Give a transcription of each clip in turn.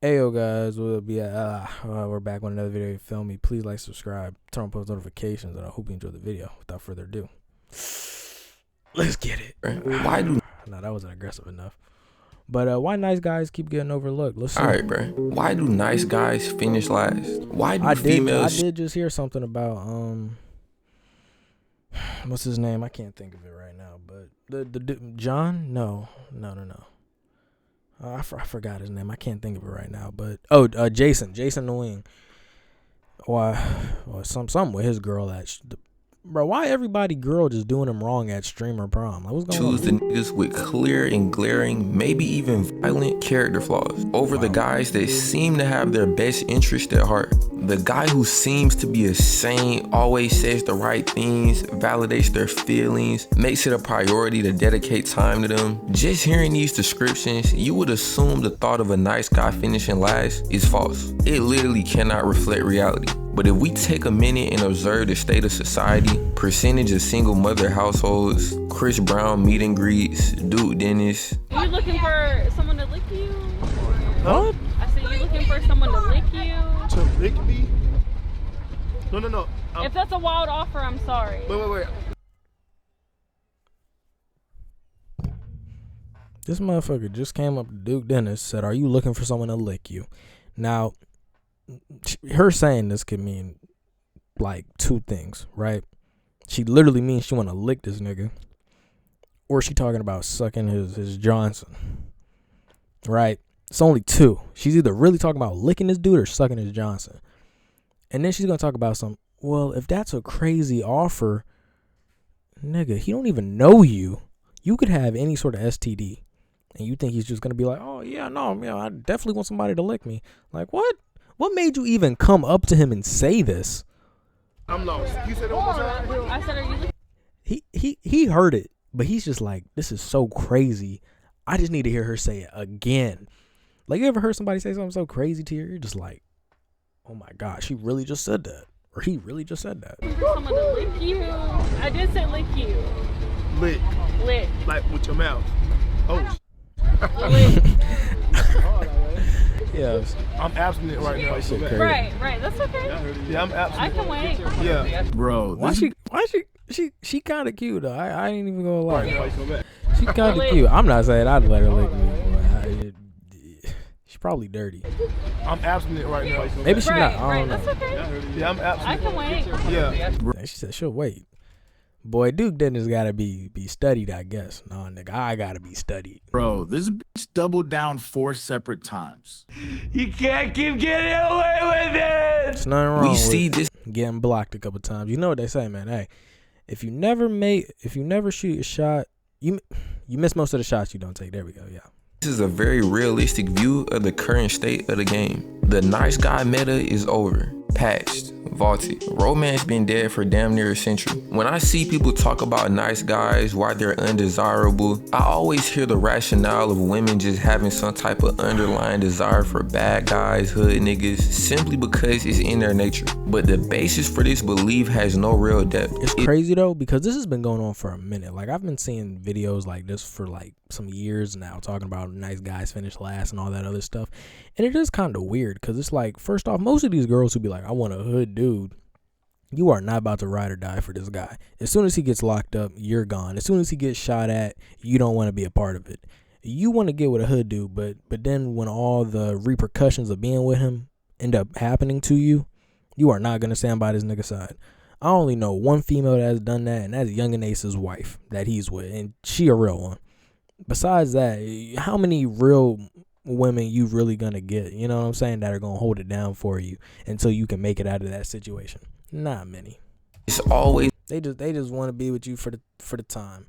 Ayo guys, we're back with another video. Film me, please like, subscribe, turn on post notifications, and I hope you enjoy the video. Without further ado, let's get it. Why do No, that wasn't aggressive enough. But why nice guys keep getting overlooked? Let's see. all right, bro? Why do nice guys finish last? Why do I females? did just hear something about what's his name? I can't think of it right now. But the John? No. I forgot his name. I can't think of it right now. But Jason the Wing. Why? Or something with his girl at. Bro, why everybody girl just doing him wrong at streamer prom? Like, what's going on? Choose the niggas with clear and glaring, maybe even violent character flaws over the guys that seem to have their best interest at heart. The guy who seems to be a saint, always says the right things, validates their feelings, makes it a priority to dedicate time to them. Just hearing these descriptions, you would assume the thought of a nice guy finishing last is false. It literally cannot reflect reality. But if we take a minute and observe the state of society, percentage of single mother households, Chris Brown meet and greets, Duke Dennis. You looking for someone to lick you? What? I said you looking for someone to lick you? To lick me? No. If that's a wild offer, I'm sorry. Wait. This motherfucker just came up to Duke Dennis, said, "Are you looking for someone to lick you?" Now, her saying this could mean like two things, right? She literally means she want to lick this nigga, or she talking about sucking his Johnson, right? It's only two. She's either really talking about licking this dude or sucking his Johnson. And then she's gonna talk about well, if that's a crazy offer, nigga, he don't even know you. You could have any sort of STD, and you think he's just gonna be like, "Oh yeah, no, I definitely want somebody to lick me." Like, what? What made you even come up to him and say this? I'm lost. You said it one more time? I said, are you looking? He heard it, but he's just like, this is so crazy. I just need to hear her say it again. Like, you ever heard somebody say something so crazy to you? You're just like, oh my God, she really just said that. Or he really just said that. For someone to lick you? I did say lick you. Lick. Lick. Like with your mouth. Oh. Lick. Yes. I'm abstinent right now. So Shit crazy. Right. That's okay. yeah, I'm I abstinent. can wait. Yeah. Bro, Why she kind of cute though. I ain't even gonna lie. Right. She kind of cute. I'm not saying I'd let her lick me. She's probably dirty. I'm abstinent right now. So Maybe she not. I don't That's know. okay. yeah, I'm abstinent. I can wait. Yeah. She said she'll wait. Boy, Duke Dennis gotta be studied, I guess. No, nigga, I gotta be studied. bro, this bitch doubled down 4 separate times. You can't keep getting away with it. There's nothing wrong We with see this getting blocked a couple times. You know what they say, man. Hey, if you never shoot a shot, you miss most of the shots you don't take. There we go. Yeah. This is a very realistic view of the current state of the game. The nice guy meta is over, patched, vaulted. Romance been dead for damn near a century. When I see people talk about nice guys, why they're undesirable, I always hear the rationale of women just having some type of underlying desire for bad guys, hood niggas, simply because it's in their nature. But the basis for this belief has no real depth. It's crazy though, because this has been going on for a minute. Like, I've been seeing videos like this for like some years now, talking about nice guys finish last and all that other stuff. And it is kind of weird, because it's like, first off, most of these girls who be like, I want a hood dude, you are not about to ride or die for this guy. As soon as he gets locked up, you're gone. As soon as he gets shot at, you don't want to be a part of it. You want to get with a hood dude, but then when all the repercussions of being with him end up happening to you, you are not going to stand by this nigga side. I only know one female that has done that, and that's Youngin Ace's wife that he's with, and she a real one. Besides that, how many real women you really gonna get, you know what I'm saying, that are gonna hold it down for you until you can make it out of that situation? Not many. It's always They just want to be with you for the time.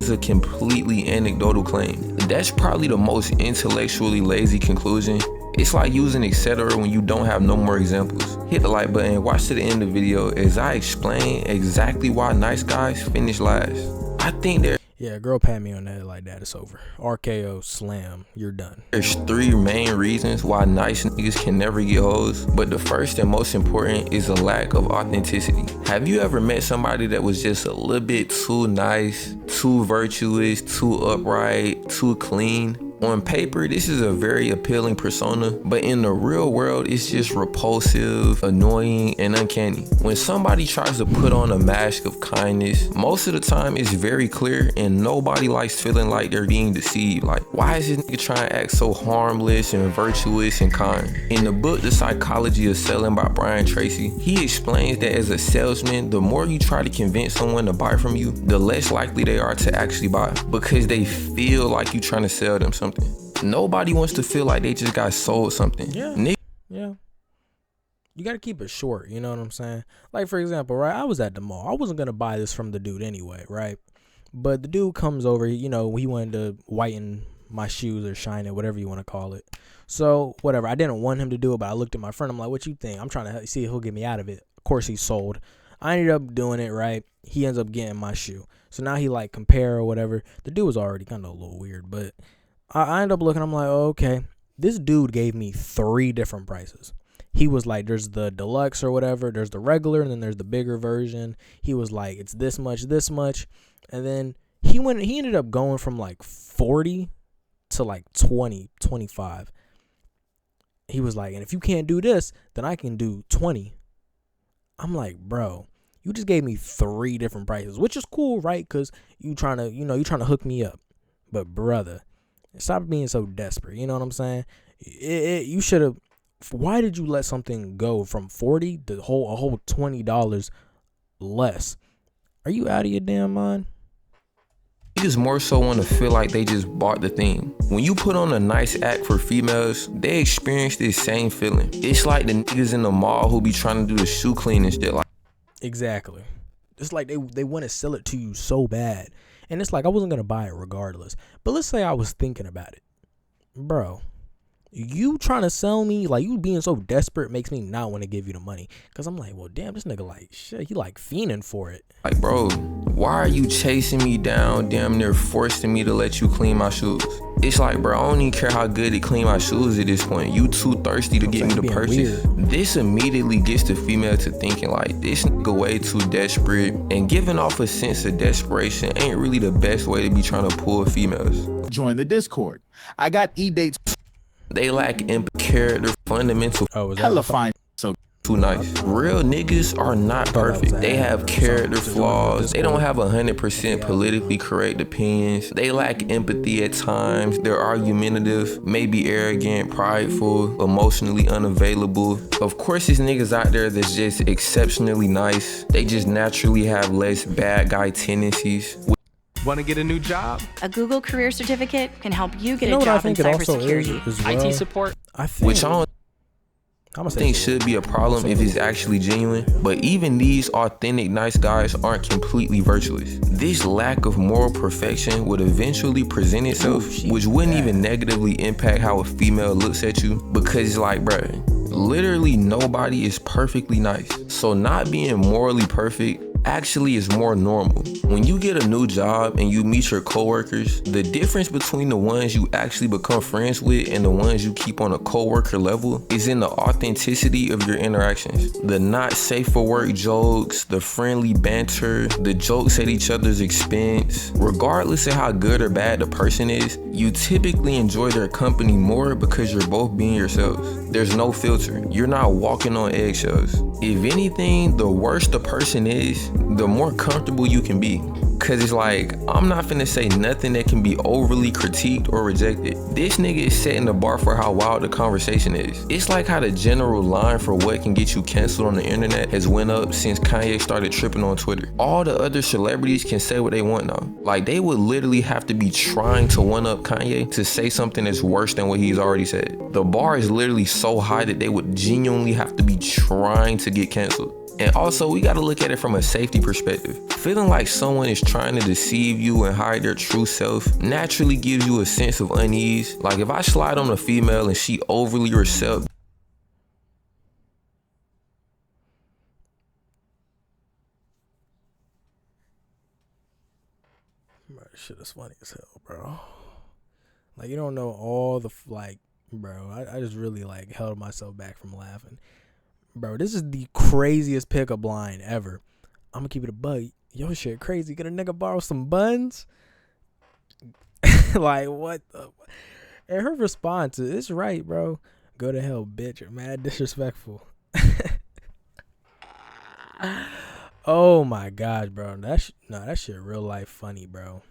a completely anecdotal claim. That's probably the most intellectually lazy conclusion. It's like using etc. when you don't have no more examples. Hit the like button, watch to the end of the video as I explain exactly why nice guys finish last. I think Yeah, girl pat me on the head like that, it's over. RKO, slam, you're done. there's 3 main reasons why nice niggas can never get hoes, but the first and most important is a lack of authenticity. Have you ever met somebody that was just a little bit too nice, too virtuous, too upright, too clean? On paper, this is a very appealing persona, but in the real world, it's just repulsive, annoying, and uncanny. When somebody tries to put on a mask of kindness, most of the time it's very clear and nobody likes feeling like they're being deceived. Like, why is this nigga trying to act so harmless and virtuous and kind? In the book, The Psychology of Selling by Brian Tracy, he explains that as a salesman, the more you try to convince someone to buy from you, the less likely they are to actually buy, because they feel like you trying to sell them something. Nobody wants to feel like they just got sold something. Yeah. You got to keep it short, you know what I'm saying? Like, for example, right, I was at the mall. I wasn't going to buy this from the dude anyway, right? But the dude comes over, you know, he wanted to whiten my shoes or shine it, whatever you want to call it. So, whatever. I didn't want him to do it, but I looked at my friend. I'm like, what you think? I'm trying to see if he'll get me out of it. Of course, he's sold. I ended up doing it, right? He ends up getting my shoe. So now he like compare or whatever. The dude was already kind of a little weird, but I end up looking. I'm like, oh, okay. This dude gave me 3 different prices. He was like, there's the deluxe or whatever. There's the regular, and then there's the bigger version. He was like, it's this much. And then he ended up going from like 40 to like 20, 25. He was like, and if you can't do this, then I can do 20. I'm like, bro, you just gave me 3 different prices, which is cool, right? Because you trying to hook me up. But brother, stop being so desperate. You know what I'm saying? You should have. Why did you let something go from 40 to a whole $20 less? Are you out of your damn mind? Niggas more so want to feel like they just bought the thing. When you put on a nice act for females, they experience this same feeling. It's like the niggas in the mall who be trying to do the shoe cleaning shit. Like, exactly. It's like they want to sell it to you so bad. And it's like, I wasn't going to buy it regardless. But let's say I was thinking about it. Bro, you trying to sell me, like, you being so desperate makes me not want to give you the money. Because I'm like, well, damn, this nigga, like, shit, he like fiending for it. Like, bro, why are you chasing me down, damn near forcing me to let you clean my shoes? It's like, bro, I don't even care how good to clean my shoes at this point. You too thirsty to get me to purchase. This immediately gets the female to thinking like, this nigga way too desperate, and giving off a sense of desperation ain't really the best way to be trying to pull females. Join the Discord. I got e-dates. They lack empathy, character, fundamental. Oh, was that Hella fine. So Too nice. Real niggas are not perfect. They have character flaws. They don't have 100% politically correct opinions. They lack empathy at times. They're argumentative, maybe arrogant, prideful, emotionally unavailable. Of course, there's niggas out there that's just exceptionally nice. They just naturally have less bad guy tendencies. Want to get a new job? A Google Career Certificate can help you get You know a what I job in think it also cybersecurity. is as well? IT support. I think, Which I don't I'm gonna say think so. should be a problem if it's actually genuine, but even these authentic nice guys aren't completely virtuous. This lack of moral perfection would eventually present itself, which wouldn't even negatively impact how a female looks at you, because it's like, bruh, literally nobody is perfectly nice. So not being morally perfect actually is more normal. When you get a new job and you meet your coworkers, the difference between the ones you actually become friends with and the ones you keep on a coworker level is in the authenticity of your interactions. The not safe for work jokes, the friendly banter, the jokes at each other's expense. Regardless of how good or bad the person is, you typically enjoy their company more because you're both being yourselves. There's no filter. You're not walking on eggshells. If anything, the worse the person is, the more comfortable you can be. Cause it's like, I'm not finna say nothing that can be overly critiqued or rejected. This nigga is setting the bar for how wild the conversation is. It's like how the general line for what can get you canceled on the internet has went up since Kanye started tripping on Twitter. All the other celebrities can say what they want now. Like, they would literally have to be trying to one up Kanye to say something that's worse than what he's already said. The bar is literally so high that they would genuinely have to be trying to get canceled. And also, we gotta look at it from a safety perspective. Feeling like someone is trying to deceive you and hide their true self naturally gives you a sense of unease. Like, if I slide on a female and she overly herself, Bro, shit is funny as hell, bro. Like, you don't know all the, like, bro, I just really, like, held myself back from laughing. Bro, this is the craziest pickup line ever. I'm gonna keep it a bug. Yo, shit crazy. Can a nigga borrow some buns? Like, what the? And her response is, "It's right, bro. Go to hell, bitch." You're mad disrespectful. Oh my gosh, bro. That shit real life funny, bro.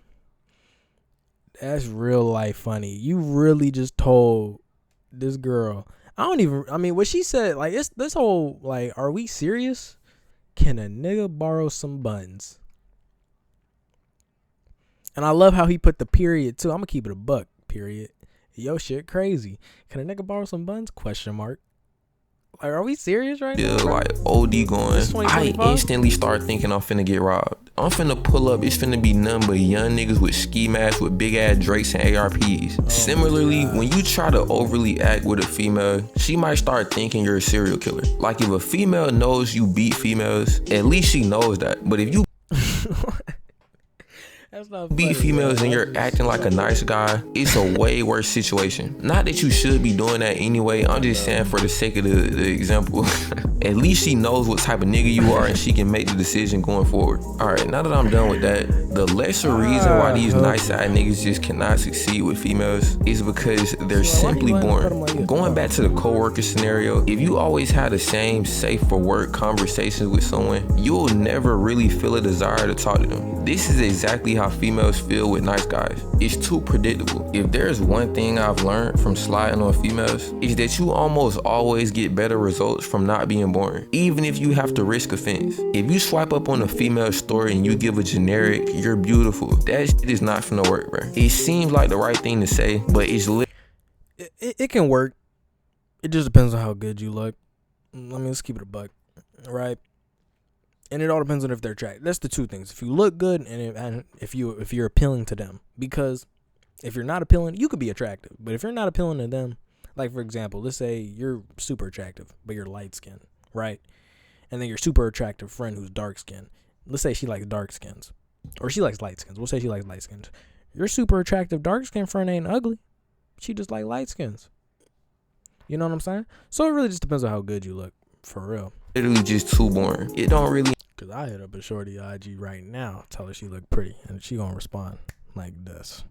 That's real life funny. You really just told this girl. I mean, what she said, like, it's this whole, like, are we serious? Can a nigga borrow some buns? And I love how he put the period too. I'm gonna keep it a buck, period. Yo, shit crazy. Can a nigga borrow some buns? Question mark. Like, are we serious right now? Yeah, like OD going. It's I 2025? instantly start thinking I'm finna get robbed. I'm finna pull up. It's finna be nothing but young niggas with ski masks with big ass Drakes and ARPs. Similarly, when you try to overly act with a female, she might start thinking you're a serial killer. Like, if a female knows you beat females, at least she knows that. But if you That's not beat funny, females bro. and you're acting like a nice guy, it's a way worse situation. Not that you should be doing that anyway. I'm just saying for the sake of the example. At least she knows what type of nigga you are and she can make the decision going forward. Alright, now that I'm done with that, the lesser reason why these nice side niggas just cannot succeed with females is because they're simply boring. Going back to the coworker scenario, if you always have the same safe for work conversations with someone, you'll never really feel a desire to talk to them. This is exactly how females feel with nice guys. It's too predictable. If there's one thing I've learned from sliding on females, is that you almost always get better results from not being boring, even if you have to risk offense. If you swipe up on a female story and you give a generic, "You're beautiful," that shit is not finna work, bro. It seems like the right thing to say, but it's It can work. It just depends on how good you look. I mean, let's keep it a buck, right? And it all depends on if they're attractive. That's the two things. If you look good and if you're appealing to them. Because if you're not appealing, you could be attractive. But if you're not appealing to them, like, for example, let's say you're super attractive, but you're light skinned, right? And then your super attractive friend who's dark skinned. Let's say she likes dark skins. Or she likes light skins. We'll say she likes light skins. Your super attractive dark skinned friend ain't ugly. She just like light skins. You know what I'm saying? So it really just depends on how good you look, for real. literally just too boring. It don't really. Cause I hit up a shorty IG right now, tell her she look pretty, and she gonna respond like this.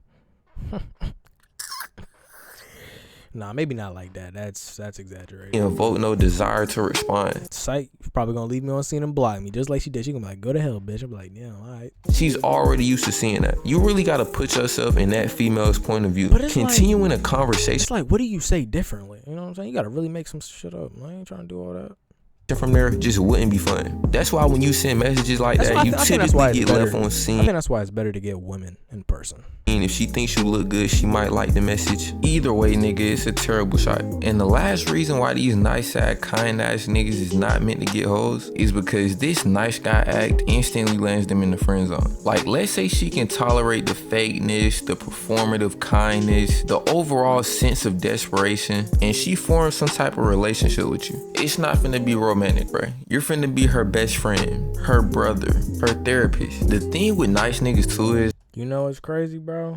Nah, maybe not like that. That's exaggerated. Invoke no desire to respond. Psych, probably gonna leave me on scene and block me just like she did. She gonna be like, "Go to hell, bitch." I'm like, "Yeah, all right." She's already used to seeing that. You really gotta put yourself in that female's point of view. But it's Continuing a conversation It's like, what do you say differently? You know what I'm saying? You gotta really make some shit up. I ain't trying to do all that. from there just wouldn't be fun. That's why when you send messages like that, you typically get left on I scene. think that's why it's better to get women in person. If she thinks you look good, she might like the message. Either way, nigga, it's a terrible shot. And the last reason why these nice ass, kind ass niggas is not meant to get hoes is because this nice guy act instantly lands them in the friend zone. Like, let's say she can tolerate the fakeness, the performative kindness, the overall sense of desperation, and she forms some type of relationship with you. It's not finna be romantic, bro. You're finna be her best friend, her brother, her therapist. The thing with nice niggas too is, You know what's crazy, bro?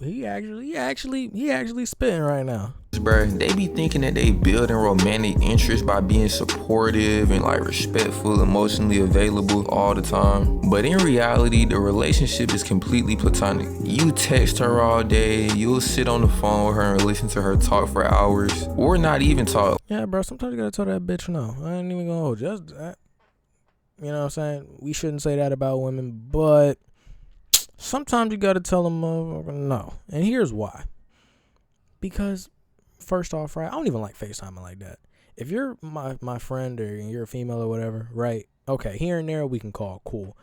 He actually spitting right now. bruh, they be thinking that they building romantic interest by being supportive and like respectful, emotionally available all the time. But in reality, the relationship is completely platonic. You text her all day, you'll sit on the phone with her and listen to her talk for hours, or not even talk. Yeah, bro. Sometimes you gotta tell that bitch no. I ain't even gonna hold you. You know what I'm saying? We shouldn't say that about women, but sometimes you gotta tell them no. And here's why. Because first off, right, I don't even like FaceTiming like that. If you're my friend or you're a female or whatever, right? Okay, here and there we can call, cool.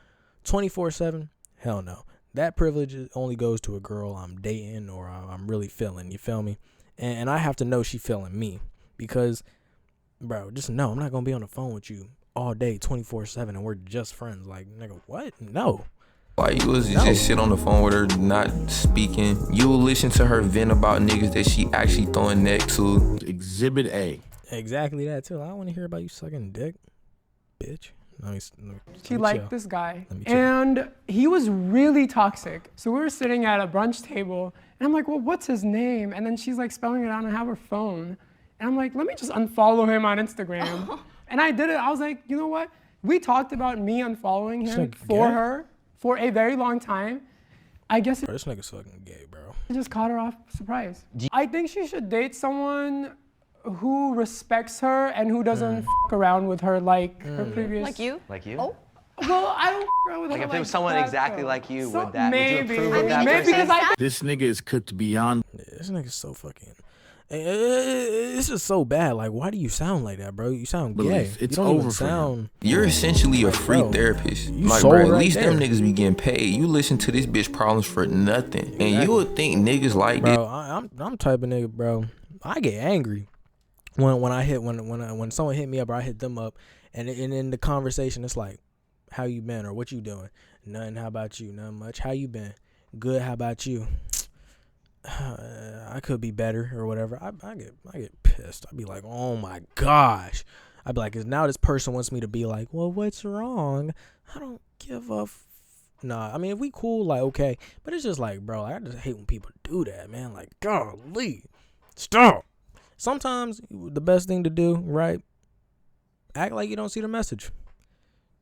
24/7, hell no. That privilege only goes to a girl I'm dating or I'm really feeling. You feel me? And I have to know she feeling me because, bro, just know I'm not gonna be on the phone with you all day, 24/7, and we're just friends. Like, nigga, what? No. Like, you was just sit on the phone with her, not speaking. You'll listen to her vent about niggas that she actually throwing neck to. Exhibit A. Exactly that too. I don't want to hear about you sucking dick, bitch. She liked this guy, Let me chill. and he was really toxic. So we were sitting at a brunch table, and I'm like, well, what's his name? And then she's like spelling it out, and I have her phone. And I'm like, let me just unfollow him on Instagram. And I did it. I was like, you know what? We talked about me unfollowing him like, for gay? her for a very long time. I guess it Bro, this nigga's fucking gay, bro. just caught her off surprise. I think she should date someone who respects her and who doesn't f around with her like her previous. Like you? Like you? Oh. Well, I don't f around with Like her if there was like someone that, exactly though. like you, So- would that? maybe, Would you approve of that maybe person? because I This nigga is cooked beyond. Yeah, this nigga's so fucking. It's just so bad. Like, why do you sound like that, bro? You sound gay. Belief. It's you don't over even for him. sound. You're essentially a free Bro, therapist. you Like, sold bro, at right least them there. niggas be getting paid. You listen to this bitch problems for nothing. And you would think niggas like this. Bro, I'm type of nigga, bro. I get angry when someone hit me up or I hit them up, and in the conversation it's like, how you been or what you doing? Nothing. How about you? Nothing much. How you been? Good. How about you? I could be better or whatever. I get pissed. I'd be like, oh my gosh. I'd be like, 'cause now this person wants me to be like, well, what's wrong? I don't give a nah. I mean, if we cool, like, okay. But it's just like, bro, I just hate when people do that, man. Like, golly, stop. Sometimes the best thing to do, right? Act like you don't see the message.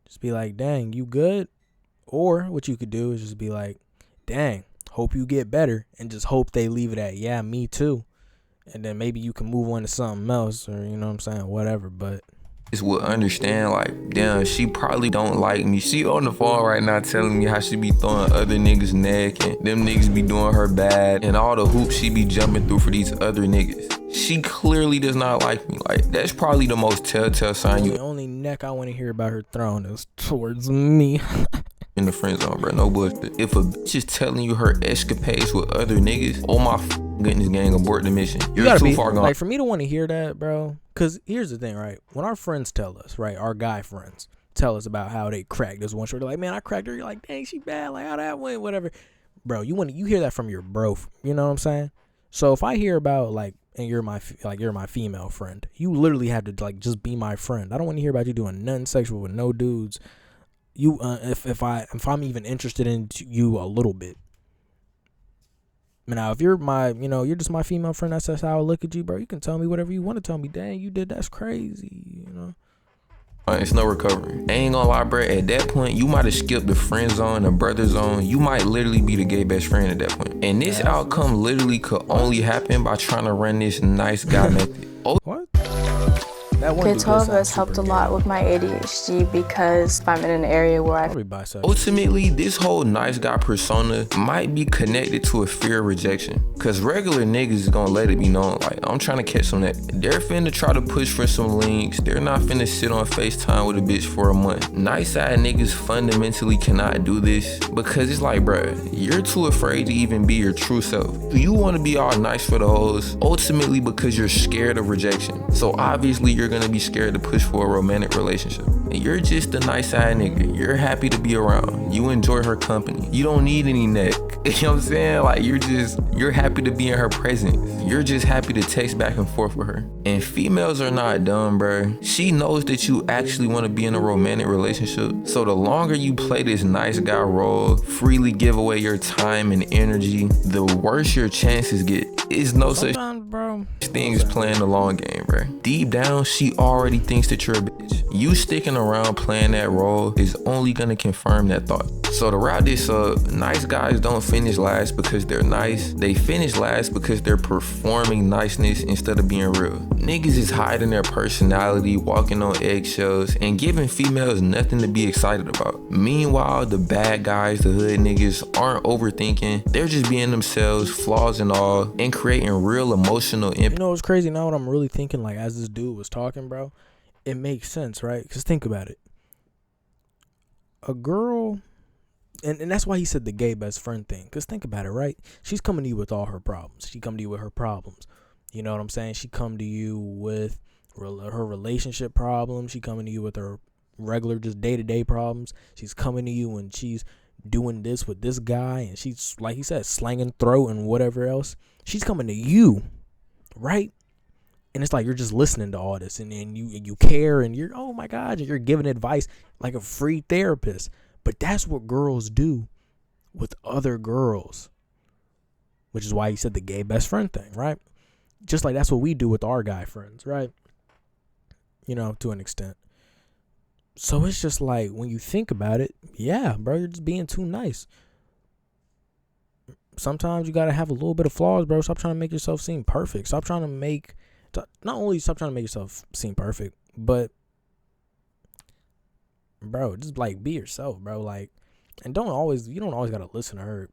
Just be like, dang, you good? Or what you could do is just be like, dang, hope you get better, and just hope they leave it at, yeah, me too. And then maybe you can move on to something else, or you know what I'm saying, whatever. But Would understand, like, damn, she probably don't like me. She on the phone right now telling me how she be throwing other niggas' neck and them niggas be doing her bad and all the hoops she be jumping through for these other niggas. She clearly does not like me. Like, that's probably the most telltale sign the you only neck I want to hear about her throwing is towards me. in the friend zone, bro. No bullshit. If a bitch is telling you her escapades with other niggas, oh my goodness, gang, abort the mission. You You're gotta too be, far gone. like, for me to want to hear that, bro. Because here's the thing, right? When our friends tell us, right, our guy friends tell us about how they cracked this one shorty, like, man, I cracked her. You're like, dang, she bad. Like, how that went, whatever. Bro, you hear that from your bro. You know what I'm saying? So if I hear about, like, and you're my female friend, you literally have to, like, just be my friend. I don't want to hear about you doing nothing sexual with no dudes. You, if I'm even interested in you a little bit. Now, if you're you're just my female friend, that's how I look at you, bro. You can tell me whatever you want to tell me. Dang, you did, that's crazy, you know. It's no recovery. I ain't gonna lie, bro. At that point, you might have skipped the friend zone, the brother zone. You might literally be the gay best friend at that point. And this outcome literally could only happen by trying to run this nice guy method. What? That one Okay, dude 12 does sound has helped a super lot gay. with my ADHD because if I'm in an area where I Probably bisexual. Ultimately, this whole nice guy persona might be connected to a fear of rejection. Cause regular niggas is gonna let it be known, like, I'm trying to catch some that. They're finna try to push for some links. They're not finna sit on FaceTime with a bitch for a month. Nice side niggas fundamentally cannot do this because it's like, bruh, you're too afraid to even be your true self. You wanna be all nice for the hoes, ultimately because you're scared of rejection. So obviously you're gonna be scared to push for a romantic relationship. And you're just a nice side nigga. You're happy to be around. You enjoy her company. You don't need any neck. You know what I'm saying? Like, you're happy to be in her presence. You're just happy to text back and forth with her. And females are not dumb, bro. She knows that you actually want to be in a romantic relationship. So the longer you play this nice guy role, freely give away your time and energy, the worse your chances get. It's no such Sometimes, bro, thing as playing the long game, bro. Deep down, she already thinks that you're a bitch. You sticking around playing that role is only gonna confirm that thought. So to wrap this up, nice guys don't finish last because they're nice. They finish last because they're performing niceness instead of being real. Niggas is hiding their personality, walking on eggshells, and giving females nothing to be excited about. Meanwhile, the bad guys, the hood niggas, aren't overthinking. They're just being themselves, flaws and all, and creating real emotional impact. you know what's crazy now? What I'm really thinking, like, as this dude was talking, bro, it makes sense, right? Because think about it. A girl, and that's why he said the gay best friend thing. Because think about it, right? She's coming to you with all her problems. She come to you with her problems. You know what I'm saying? She come to you with her relationship problems. She coming to you with her regular, just day-to-day problems. She's coming to you when she's doing this with this guy, and she's, like he said, slanging throat and whatever else. She's coming to you, right? And it's like you're just listening to all this, and you care, and you're, oh my God, and you're giving advice like a free therapist. But that's what girls do with other girls, which is why he said the gay best friend thing, right? Just like that's what we do with our guy friends, right? You know, to an extent. So it's just like, when you think about it, yeah, bro, you're just being too nice. sometimes you gotta have a little bit of flaws, bro. Stop trying to make yourself seem perfect. Stop trying to not only stop trying to make yourself seem perfect, but bro, just like be yourself, bro. Like, and you don't always gotta listen to her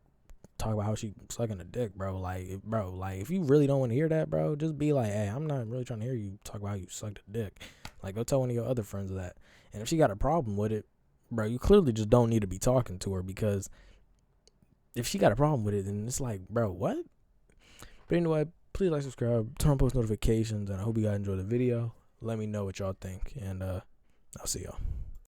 talk about how she sucking a dick, bro. Like, if you really don't want to hear that, bro, just be like, hey, I'm not really trying to hear you talk about how you sucked a dick. Like, go tell one of your other friends that. And if she got a problem with it, bro, you clearly just don't need to be talking to her, because if she got a problem with it, then it's like, bro, what? But anyway, please like, subscribe, turn on post notifications, and I hope you guys enjoy the video. Let me know what y'all think, and I'll see y'all.